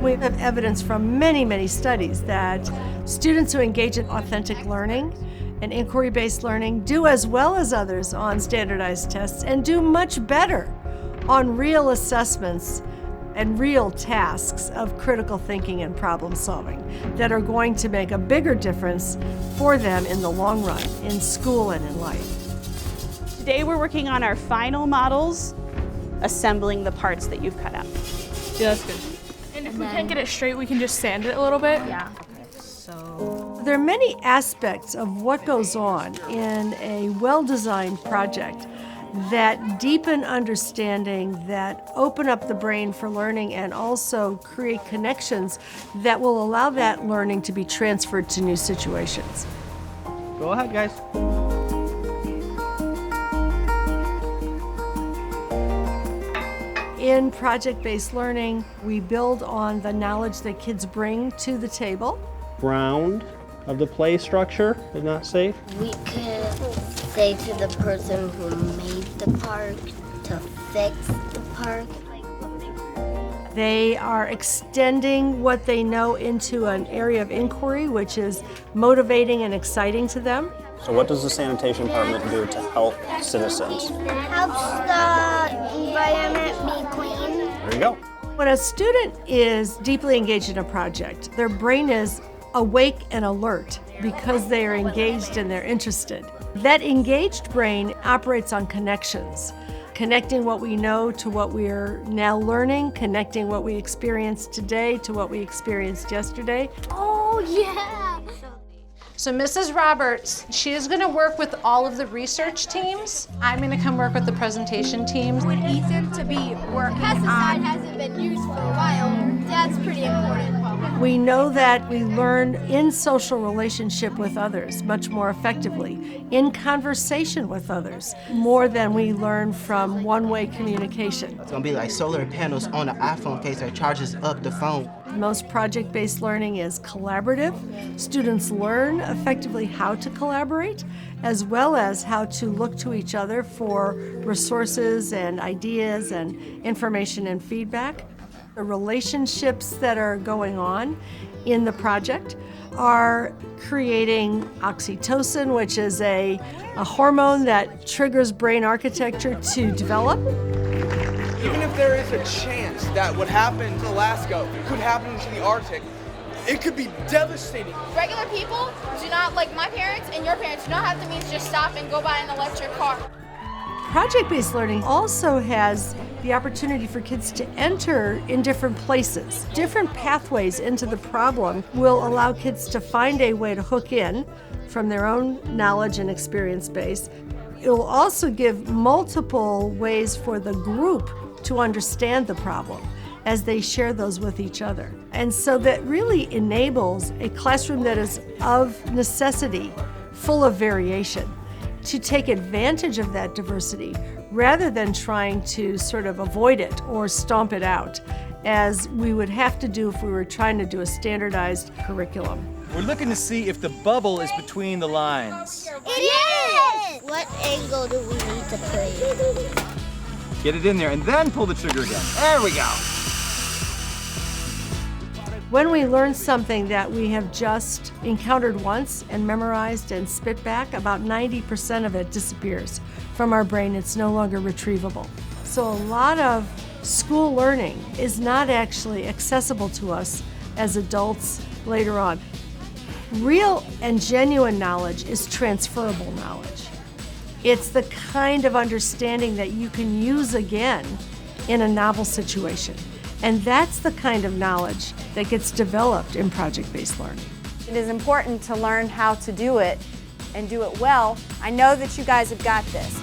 We have evidence from many, many studies that students who engage in authentic learning and inquiry-based learning do as well as others on standardized tests and do much better on real assessments and real tasks of critical thinking and problem solving that are going to make a bigger difference for them in the long run, in school and in life. Today we're working on our final models, assembling the parts that you've cut out. Yeah, that's good. And if we can't get it straight, we can just sand it a little bit. Yeah. There are many aspects of what goes on in a well-designed project that deepen understanding, that open up the brain for learning, and also create connections that will allow that learning to be transferred to new situations. Go ahead, guys. In project-based learning, we build on the knowledge that kids bring to the table. Ground of the play structure is not safe. We could say to the person who made the park to fix the park. They are extending what they know into an area of inquiry, which is motivating and exciting to them. So what does the sanitation department do to help citizens? It helps the environment be clean. There you go. When a student is deeply engaged in a project, their brain is awake and alert because they are engaged and they're interested. That engaged brain operates on connections, connecting what we know to what we're now learning, connecting what we experienced today to what we experienced yesterday. Oh, yeah! So Mrs. Roberts, she is going to work with all of the research teams. I'm going to come work with the presentation teams. Want Ethan to be working Pesticide hasn't been used for a while. That's pretty important. We know that we learn in social relationship with others much more effectively, in conversation with others, more than we learn from one-way communication. It's gonna be like solar panels on the iPhone case that charges up the phone. Most project-based learning is collaborative. Students learn effectively how to collaborate, as well as how to look to each other for resources and ideas and information and feedback. The relationships that are going on in the project are creating oxytocin, which is a hormone that triggers brain architecture to develop. Even if there is a chance that what happened in Alaska could happen to the Arctic, it could be devastating. Regular people do not, like my parents and your parents, do not have the means to just stop and go buy an electric car. Project-based learning also has the opportunity for kids to enter in different places. Different pathways into the problem will allow kids to find a way to hook in from their own knowledge and experience base. It will also give multiple ways for the group to understand the problem as they share those with each other. And so that really enables a classroom that is of necessity, full of variation, to take advantage of that diversity rather than trying to sort of avoid it or stomp it out, as we would have to do if we were trying to do a standardized curriculum. We're looking to see if the bubble is between the lines. It is! What angle do we need to play? Get it in there and then pull the trigger again. There we go. When we learn something that we have just encountered once and memorized and spit back, about 90% of it disappears from our brain. It's no longer retrievable. So a lot of school learning is not actually accessible to us as adults later on. Real and genuine knowledge is transferable knowledge. It's the kind of understanding that you can use again in a novel situation. And that's the kind of knowledge that gets developed in project-based learning. It is important to learn how to do it and do it well. I know that you guys have got this.